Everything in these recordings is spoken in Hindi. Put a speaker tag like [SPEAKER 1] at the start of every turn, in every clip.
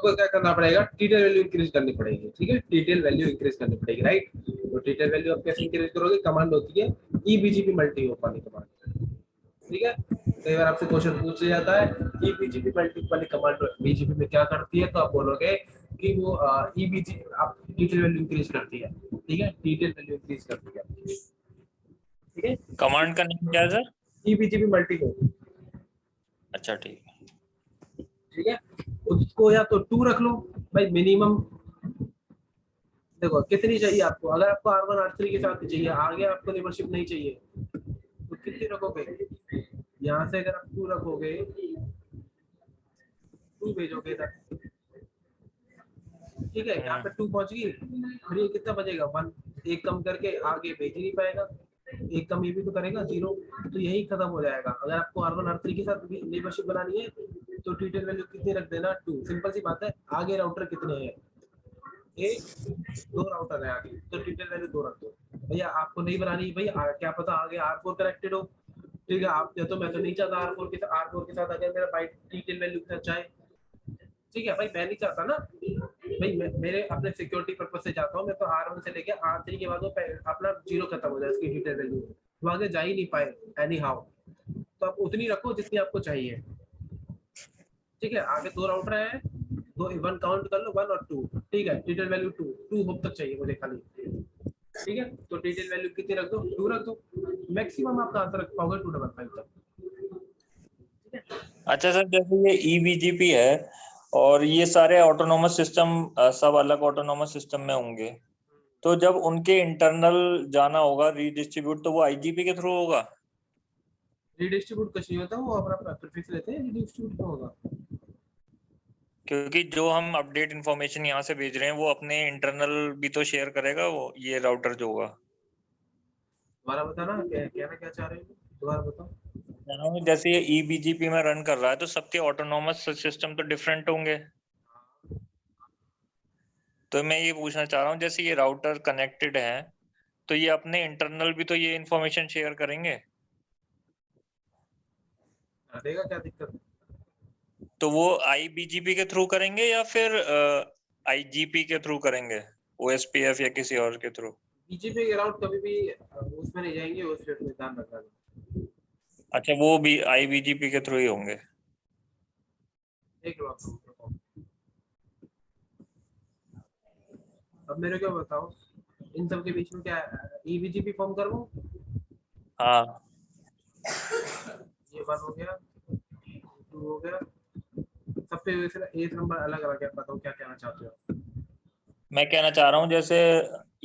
[SPEAKER 1] आपको क्या करना पड़ेगा, टीटेल वैल्यू इंक्रीज करनी पड़ेगी, ठीक है, टीटेल वैल्यू इंक्रीज करनी पड़ेगी, राइट। तो टीटेल वैल्यू आप कैसे इंक्रीज करोगे, कमांड होती है ईबीजीपी मल्टी होप वाली कमांड, ठीक है। कई बार आपसे क्वेश्चन पूछ लिया जाता है ईबीजीपी मल्टी वाली कमांड बीजीपी में क्या करती है, तो आप बोलोगे कि वो ईबीजी आप टीटेल वैल्यू इंक्रीज करती है, ठीक है, टीटेल वैल्यू इंक्रीज करती है, ठीक है।
[SPEAKER 2] कमांड का नेम क्या है सर?
[SPEAKER 1] ईबीजीपी multi hope.
[SPEAKER 2] अच्छा ठीक है,
[SPEAKER 1] ठीक है, उसको या तो 2 रख लो भाई मिनिमम। देखो कितनी चाहिए आपको, अगर आपको R1 R3 के साथ चाहिए, आगे आपको नेबरशिप नहीं चाहिए, तो कितनी रखोगे, यहाँ से अगर आप 2 रखोगे, 2 भेजोगे इधर, ठीक है, यहाँ पे 2 पहुंच गई, फिर ये कितना बचेगा 1, एक कम करके आगे भेज ही नहीं पाएगा, एक कम ये भी तो करेगा 0, तो यही खत्म हो जाएगा। अगर आपको R1 R3 के साथ भी नेबरशिप बनानी है तो टीटेल वैल्यू कितनी रख देना 2, सिंपल सी बात है। आगे राउटर कितने हैं, एक 2 राउटर है आगे, तो टीटेल वैल्यू 2 रख दो भैया। आपको नहीं बनानी भैया, क्या पता आगे R4 कनेक्टेड हो, ठीक है, आप या तो मैं तो नहीं चाहता R4 के साथ अगर मेरा बाइट टीटेल वैल्यू के साथ जाए, ठीक है भाई, मैं नहीं चाहता ना भाई, मेरे अपने सिक्योरिटी पर्पज से चाहता हूँ मैं तो R1 से लेके R3 के बाद वो अपना 0 खत्म हो जाए इसकी टीटेल वैल्यू, वो आगे जा ही नहीं पाए एनी हाउ, तो आप उतनी रखो जितनी आपको चाहिए, ठीक है। आगे 2 राउटर है, 1 काउंट कर लो, 1 और 2, ठीक है, टीटेल वैल्यू 2 होप तक चाहिए मुझे खाली, ठीक है। तो टीटेल वैल्यू कितनी रख दो, 2 रख दो, मैक्सिमम आप कहाँ तक रख पाओगे 255 तक, ठीक है।
[SPEAKER 2] अच्छा सर, जैसे ये ईबीजीपी है और ये सारे ऑटोनोमस सिस्टम सब अलग ऑटोनोमस सिस्टम में होंगे, तो जब उनके इंटरनल जाना होगा रीडिस्ट्रीब्यूट, तो वो आईजीपी के थ्रू होगा?
[SPEAKER 1] रीडिस्ट्रीब्यूट कुछ नहीं होता, वो अपना प्रीफिक्स लेते हैं, रीडिस्ट्रीब्यूट क्यों होगा,
[SPEAKER 2] क्योंकि जो हम अपडेट इन्फॉर्मेशन यहाँ से भेज रहे हैं वो अपने इंटरनल भी तो शेयर करेगा वो, ये राउटर जो होगा।
[SPEAKER 1] दोबारा बताना कहना क्या चाह रहे हो, दोबारा बताओ।
[SPEAKER 2] जैसे ये ईबीजीपी में रन कर रहा है तो सबके ऑटोनोमस सिस्टम तो डिफरेंट होंगे, तो मैं ये पूछना चाह रहा हूँ जैसे ये राउटर कनेक्टेड है तो ये अपने इंटरनल भी तो ये इन्फॉर्मेशन शेयर करेंगे,
[SPEAKER 1] देगा क्या दिक्कत,
[SPEAKER 2] तो वो आईबीजीपी के थ्रू करेंगे या फिर आईजीपी के थ्रू करेंगे, ओएसपीएफ या किसी और के थ्रू?
[SPEAKER 1] बीजेपी के राउट कभी भी उसमें नहीं जाएंगे, उस पे ध्यान रखना।
[SPEAKER 2] अच्छा, वो भी आईबीजीपी के थ्रू ही होंगे।
[SPEAKER 1] देख लो आप, अब मेरे को बताओ इन सब के बीच में क्या ईबीजीपी फॉर्म करो,
[SPEAKER 2] हाँ,
[SPEAKER 1] ये 1 हो गया, 2 हो गया, सब पे एक नंबर अलग अलग है, बताओ क्या कहना चाहते हो।
[SPEAKER 2] मैं कहना चाह रहा हूँ जैसे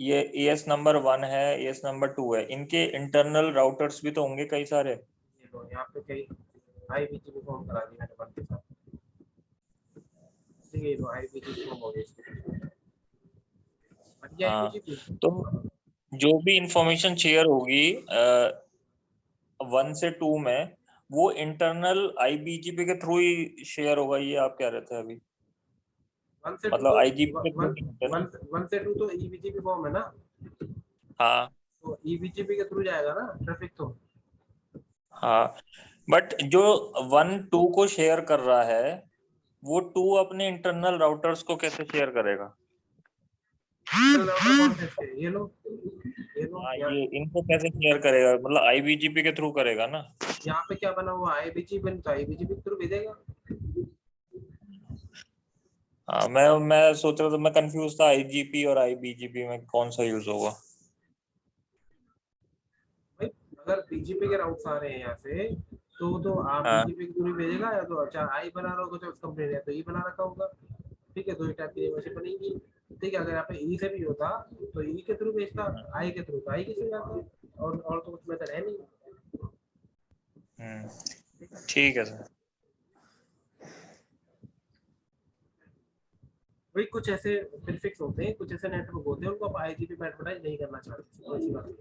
[SPEAKER 2] ये एएस नंबर 1 है, एएस नंबर 2 है, इनके इंटरनल राउटर्स भी तो होंगे कई सारे।
[SPEAKER 1] ये लो यहाँ पे कई आईबीजीपी फॉर्म करा दी मैंने 1 के साथ, ठीक है, ये लो आईबीजीपी फॉर्म हो गया इसके, बढ़िया
[SPEAKER 2] हाँ,
[SPEAKER 1] आईबीजीपी।
[SPEAKER 2] तो जो भी इंफॉर्मेशन शेयर होगी 1 से 2 में, वो इंटरनल आईबीजीपी के थ्रू ही शेयर होगा, ये आप कह रहे थे अभी?
[SPEAKER 1] 1 से 2
[SPEAKER 2] मतलब
[SPEAKER 1] तो
[SPEAKER 2] आईजीपी के थ्रू नहीं होते ना?
[SPEAKER 1] 1 से 2 तो ईबीजीपी फॉर्म है ना,
[SPEAKER 2] हाँ
[SPEAKER 1] तो ईबीजीपी के थ्रू जाएगा ना ट्रैफिक तो।
[SPEAKER 2] हाँ, बट जो 1 2 को शेयर कर रहा है वो 2 अपने इंटरनल राउटर्स को कैसे शेयर करेगा?
[SPEAKER 1] राउटर कौन से थे, ये लो
[SPEAKER 2] हाँ,
[SPEAKER 1] यहाँ,
[SPEAKER 2] ये इनको कैसे शेयर करेगा, मतलब आईबीजीपी के थ्रू करेगा ना?
[SPEAKER 1] यहाँ पे क्या बना हुआ आईबीजीपी, तो आईबीजीपी के थ्रू भेजेगा।
[SPEAKER 2] हाँ, मैं सोच रहा था, मैं कंफ्यूज था आईजीपी और आईबीजीपी में कौन सा यूज होगा।
[SPEAKER 1] भाई अगर बीजीपी के राउट्स आ रहे हैं यहाँ से, तो आप
[SPEAKER 2] हाँ
[SPEAKER 1] बीजीपी के थ्रू ही भेजेगा, या तो अच्छा आई बना रहा होगा तो उसका कंप्लेन है तो ई बना रखा होगा, ठीक है, दो ही टाइप की रिवर्सिबल बनेगी, ठीक है। अगर यहाँ पे ई से भी होता तो ई के थ्रू भेजता, आई के थ्रू तो आई के थ्रू जाता, और तो कुछ मेथड है नहीं,
[SPEAKER 2] ठीक है सर।
[SPEAKER 1] भाई कुछ ऐसे प्रीफिक्स होते हैं, कुछ ऐसे नेटवर्क होते हैं, उनको आप आईजीपी में एडवर्टाइज नहीं करना चाहते, ऐसी बात है,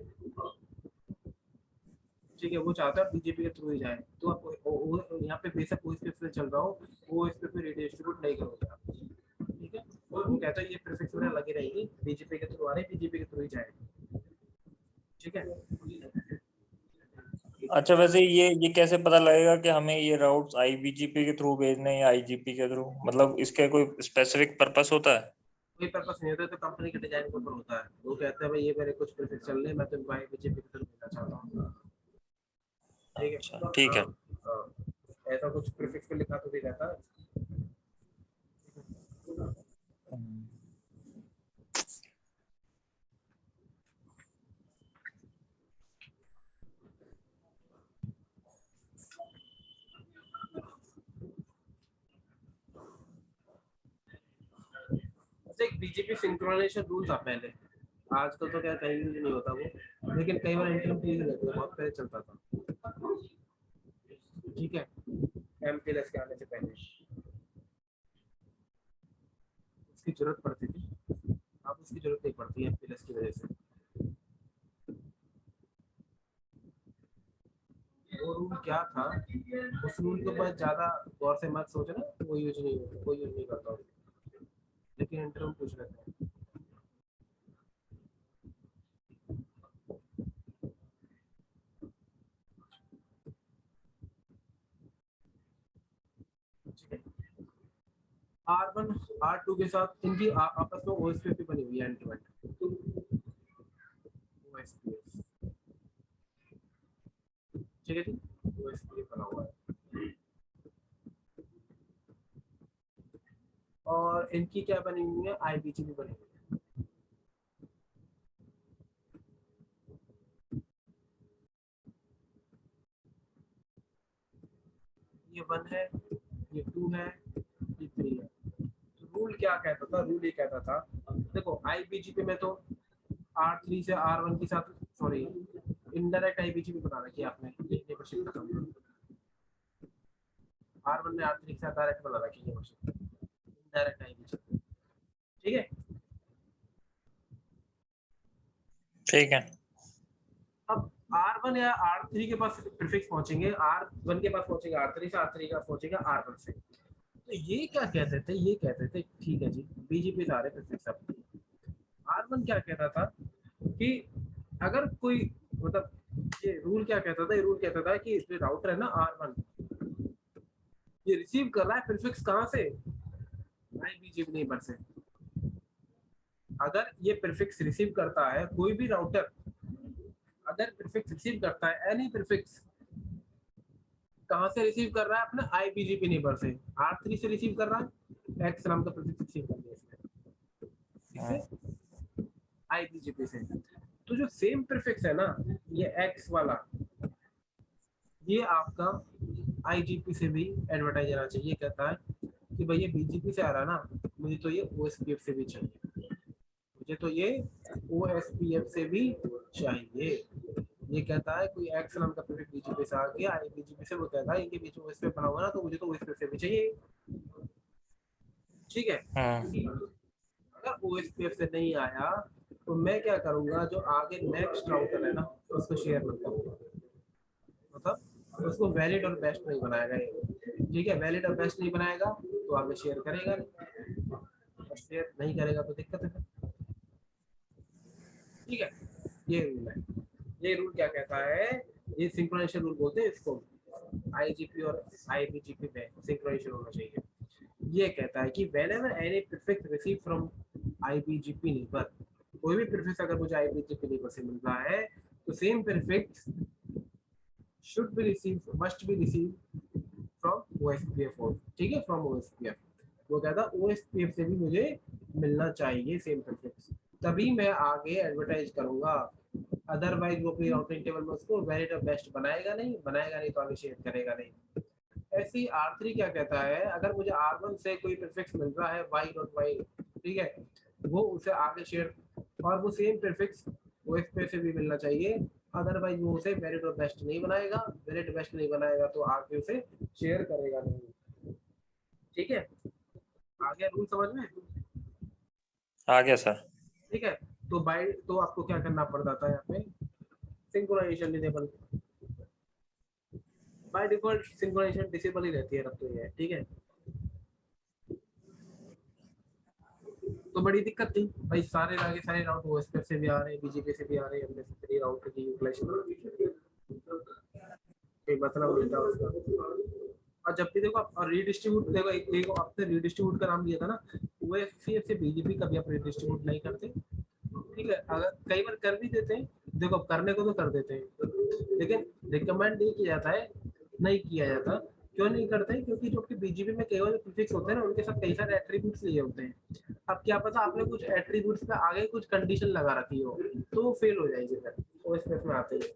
[SPEAKER 1] ठीक है, वो चाहता है बीजेपी के थ्रू ही जाए, तो आप यहाँ पे बेशक कोई से चल रहा हो, वो इस पे फिर डिस्ट्रीब्यूट नहीं करोगे आप, ठीक है। वो कहता है ये प्रीफिक्स में लगी रहेगी, बीजेपी के थ्रू आ रही है, बीजेपी के थ्रू ही जाए, ठीक है।
[SPEAKER 2] अच्छा वैसे ये कैसे पता लगेगा कि हमें ये राउट्स आईबीजीपी के थ्रू भेजने हैं या आईजीपी के थ्रू, मतलब इसके कोई स्पेसिफिक पर्पस होता है?
[SPEAKER 1] कोई पर्पस नहीं होता, तो कंपनी के डिजाइन के ऊपर होता है। वो कहते हैं भाई ये मेरे कुछ प्रीफिक्स चल रहे हैं, मैं तुमको आईबीजीपी के थ्रू भेजना चाहता हूँ। ठीक है।
[SPEAKER 2] अच्छा ठीक है।
[SPEAKER 1] हाँ हाँ, ऐसा कुछ प्रीफिक्स पे लिखा तो भी रहता है। एक बीजेपी सिंक्रोनाइजेशन रूल था पहले, आजकल तो क्या कहीं यूज नहीं होता वो, लेकिन कई बार इंटरनेट यूज रहता है, बहुत पहले चलता था। ठीक है, एमपीएलएस के आने से पहले उसकी जरूरत पड़ती थी, अब उसकी जरूरत नहीं पड़ती है एमपीएलएस की वजह से। वो रूल क्या था, उस रूल के ऊपर ज्यादा गौर से मत सोचना, वो यूज नहीं होता, कोई यूज नहीं करता उसको। लेकिन इंटरव्यू पूछ लेते हैं। R1 R2 के साथ इनकी आपस में ओएसपीएफ बनी हुई है, एंटीमेंट ओएसपीएफ। ठीक है जी, ओएसपीएफ बना हुआ है। और इनकी क्या बनी हुई है, आईबीजी भी बनी हुई है। ये 1 है, ये 2 है, ये 3 है। तो रूल क्या कहता था, रूल ये कहता था, देखो आईबीजीपी में तो R3 से R1 के साथ, सॉरी इनडायरेक्ट आईबीजीपी बना रखी है आपने, ये नेबरशिप खत्म। R1 ने R3 के साथ डायरेक्ट बना रखी है नेबरशिप, इनडायरेक्ट आईबीजीपी। ठीक है।
[SPEAKER 2] ठीक है।
[SPEAKER 1] अब R1 या R3 के पास प्रीफिक्स पहुंचेंगे, R1 के पास पहुंचेगा R3 से, R3 के पास पहुंचेगा R1 से। तो ये क्या कहते थे, ये कहते थे ठीक है जी, बीजीपी ला रहे प्रीफिक्स अब। R1 क्या कहता था कि अगर कोई, मतलब ये रूल क्या कहता था, ये रूल कहता था कि जो राउटर है ना R1, ये रिसीव कर रहा है प्रीफिक्स कहां से, आईबीजीपी नेबर से। अगर ये प्रीफिक्स रिसीव करता है, कोई भी राउटर अगर प्रीफिक्स रिसीव करता है, एनी प्रीफिक्स, कहां से रिसीव कर रहा है, अपने आईपीजीपी नेबर से। R3 से रिसीव कर रहा है, एक्स नाम का प्रीफिक्स रिसीव कर लिया इसने, इससे आईपीजीपी से। तो जो सेम प्रीफिक्स है ना, ये एक्स वाला, ये आपका आईजीपी से भी एडवर्टाइज आना चाहिए। कहता है कि भाई ये बीजीपी से आ रहा है ना, मुझे तो ये ओएसपीएफ से भी चाहिए, मुझे तो ये ओएसपीएफ से भी चाहिए। ये कहता है कोई एक्स नाम का प्रीफिक्स बीजीपी से आ गया, आईबीजीपी से, वो कहता है इनके बीच में ओएसपीएफ बना हुआ ना, तो मुझे तो ओएसपीएफ से भी चाहिए। ठीक है। अगर ओएसपीएफ से नहीं आया, तो मैं क्या करूंगा, जो आगे नेक्स्ट राउटर है ना, उसको शेयर मत करूंगा, मतलब उसको वैलिड और बेस्ट नहीं बनाएगा ये। ठीक है, वैलिड और बेस्ट नहीं बनाएगा तो आगे शेयर करेगा नहीं, और शेयर नहीं करेगा तो दिक्कत है। ठीक है, ये रूल है। ये रूल क्या कहता है, ये सिंक्रोनाइजेशन रूल बोलते हैं इसको, आईजीपी और आईबीजीपी में सिंक्रोनाइजेशन होना चाहिए। ये कहता है कि whenever any prefix received from IBGP neighbor, कोई भी प्रीफिक्स अगर मुझे IBGP neighbor से मिल रहा है, तो same prefix should be received, must be received from OSPF और, ठीक है, from OSPF। वो कहता है OSPF से भी मुझे मिलना चाहिए सेम प्रीफिक्स, तभी मैं आगे एडवर्टाइज करूंगा। अदरवाइज वो अपनी राउटिंग टेबल में उसको वैलिड और बेस्ट बनाएगा नहीं, बनाएगा नहीं तो आगे शेयर करेगा नहीं। ऐसी R3 क्या कहता है, अगर मुझे R1 से कोई प्रीफिक्स मिल रहा है y.y, ठीक है, वो उसे आगे शेयर, और वो सेम प्रीफिक्स OSPF से भी मिलना चाहिए, अदरवाइज वो उसे वैलिड और बेस्ट नहीं बनाएगा, वैलिड बेस्ट नहीं बनाएगा तो आगे उसे शेयर करेगा नहीं। ठीक है, आ गया रूल समझ में?
[SPEAKER 2] आ गया सर।
[SPEAKER 1] ठीक है, तो बाय तो आपको क्या करना पड़ता था यहाँ पे, synchronization disable, by default synchronization disable ही रहती है अब तो ये। ठीक है, तो बड़ी दिक्कत थी भाई, सारे आगे सारे राउट ओएसपीएफ से भी आ रहे हैं, बीजीपी से भी आ रहे हैं, हमने 3 राउट की यूटिलाइजेशन। कोई मतलब नहीं था उसका। और जब भी देखो आप रीडिस्ट्रीब्यूट देखो, देखो आपने रीडिस्ट्रीब्यूट का नाम लिया था ना, वो से बीजेपी का भी आप रीडिस्ट्रीब्यूट नहीं करते। ठीक है, अगर कई बार कर भी देते हैं, देखो करने को तो कर देते हैं, लेकिन रिकमेंड नहीं किया जाता है, नहीं किया जाता। क्यों नहीं करते हैं? क्योंकि जो कि बीजीपी में कई बार प्रीफिक्स होते हैं ना, उनके साथ कई सारे एट्रीब्यूट्स लिए होते हैं। अब क्या पता आपने कुछ एट्रीब्यूट्स पे आगे कुछ कंडीशन लगा रखी हो, तो वो फेल हो जाएगी फिर, वो इसमें में आते हैं।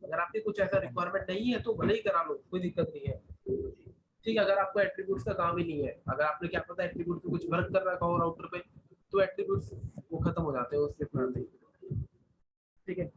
[SPEAKER 1] अगर आपकी कुछ ऐसा रिक्वायरमेंट नहीं है तो भले ही करा लो, कोई दिक्कत नहीं है। ठीक है, अगर आपको एट्रीब्यूट्स का काम ही नहीं है, अगर आपने क्या पता एट्रीब्यूट पे कुछ वर्क कर रखा हो राउटर पे, तो एट्रीब्यूट्स वो खत्म हो जाते हैं उस स्लिप में आते ही। ठीक है,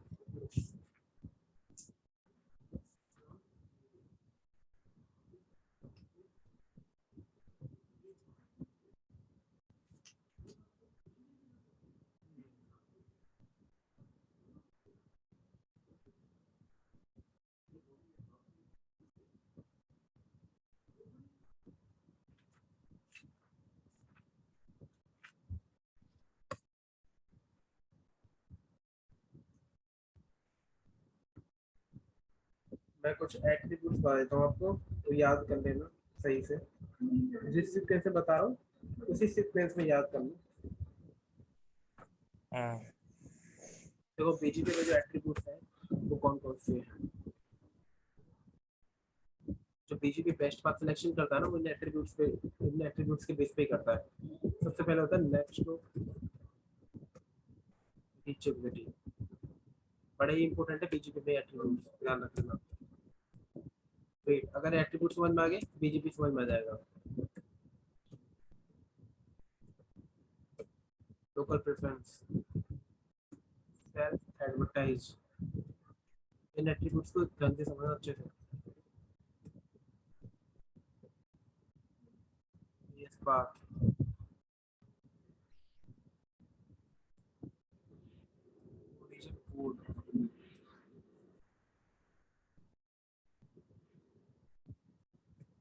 [SPEAKER 1] मैं कुछ एट्रीब्यूट्स बता देता हूँ आपको, तो याद कर लेना सही से। जिस सीक्वेंस से बता रहा हूँ उसी सीक्वेंस में याद करना। देखो बीजीपी में जो एट्रीब्यूट्स हैं वो कौन कौन से हैं। जो बीजीपी बेस्ट पाथ सिलेक्शन करता है ना, वो इन एट्रीब्यूट्स के बेस पे ही करता है। सबसे पहले होता है नेक्स्ट रीचेबिलिटी, बड़े ही इंपॉर्टेंट है बीजीपी में एट्रीब्यूट्स, ध्यान रखना। वेट, अगर एट्रीब्यूट समझ में आ गए बीजीपी समझ में आ जाएगा। लोकल प्रेफरेंस, सेल्फ एडवर्टाइज, इन एट्रीब्यूट्स को ध्यान से समझना अच्छे से। यस बात, origin code,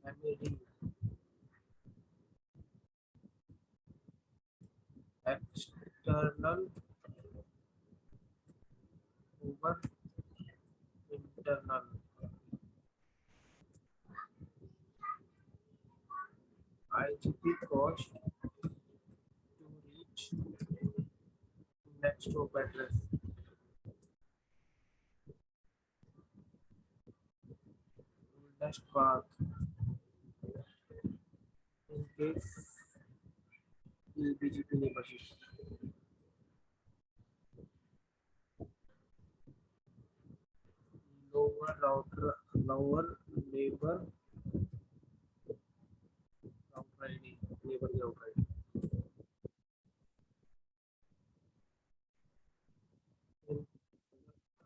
[SPEAKER 1] MAD, external over internal, IGP cost to reach next hop address, next path in case BGP neighborship, lower router, lower neighbor router ID, neighbor router ID, in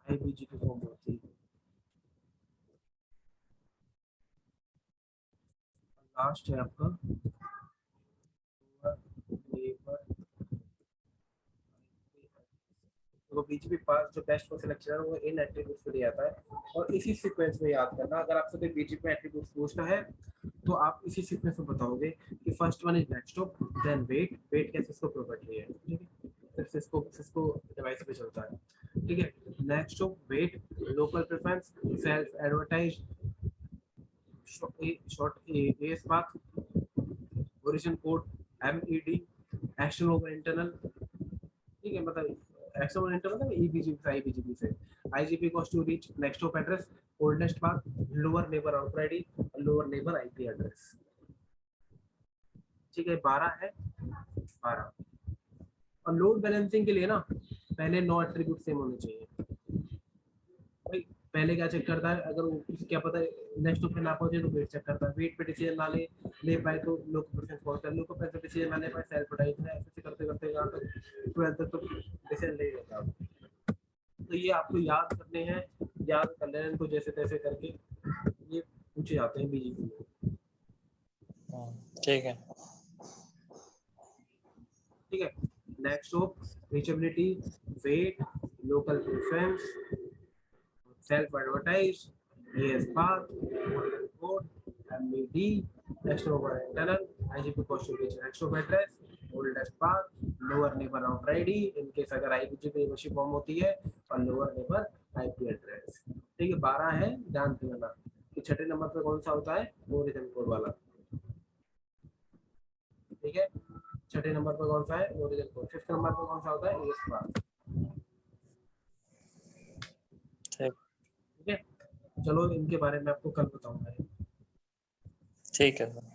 [SPEAKER 1] IBGP form होती है। लास्ट है आपका नेबर, तो बीजीपी पास जो बेस्ट फॉर सिलेक्शन है वो इन एट्रीब्यूट्स पे दिया जाता है। और इसी सीक्वेंस में याद करना, अगर आपसे कोई बीजीपी एट्रीब्यूट्स पूछना है तो आप इसी सीक्वेंस में बताओगे कि first one is next hop, then wait, wait क्या सिस्को प्रॉपर्टी है, ठीक है, सिर्फ सिस्को डिवाइस पे चलता है। ठीक है, next hop, weight, local preference, self advertise, short AS path, origin code, MED, external over internal. ठीक है, मतलब एक्सटर्नल इंटरनल मतलब ईबीजीपी से आईबीजीपी से। IGP cost to reach next hop address, oldest path, lower neighbour router ID, lower neighbour IP address. ठीक है, 12 है, 12। और लोड बैलेंसिंग के लिए ना पहले 9 एट्रीब्यूट सेम होने चाहिए भाई। पहले क्या चेक करता है, अगर वो किसी क्या पता है नेक्स्ट पे ना पहुंचे तो वेट चेक करता है, वेट पे डिसीजन ना ले पाए तो लोकल प्रेफरेंस पहुंचता है, लोकल प्रेफरेंस डिसीजन ना ले पाए सेल्फ एडवर्टाइज है, ऐसे करते करते यहाँ तक 12 तक तो डिसीजन ले लेता है। तो ये आपको याद करने हैं, याद कर लेना इनको जैसे तैसे करके, ये पूछे जाते हैं बीजीपी में।
[SPEAKER 2] ठीक है,
[SPEAKER 1] ठीक है, next hop, reachability, weight, local preference, self advertise, AS path, code, MED, next over internal, IGP cost to reach next hop address, oldest path, lower neighbour router ID in case अगर आईबीजीपी मेंबरशिप फॉर्म होती है, और लोअर नेबर आईपी एड्रेस। ठीक है, 12 है, ध्यान देना। छठे नंबर पे कौन सा होता है, ओरिजिन कोड वाला। ठीक है, छठे नंबर पे कौन सा है, ओरिजिन कोड। फिफ्थ नंबर पे कौन सा होता है, एएस पास। ठीक है, चलो इनके बारे में आपको कल बताऊंगा।
[SPEAKER 2] ठीक है।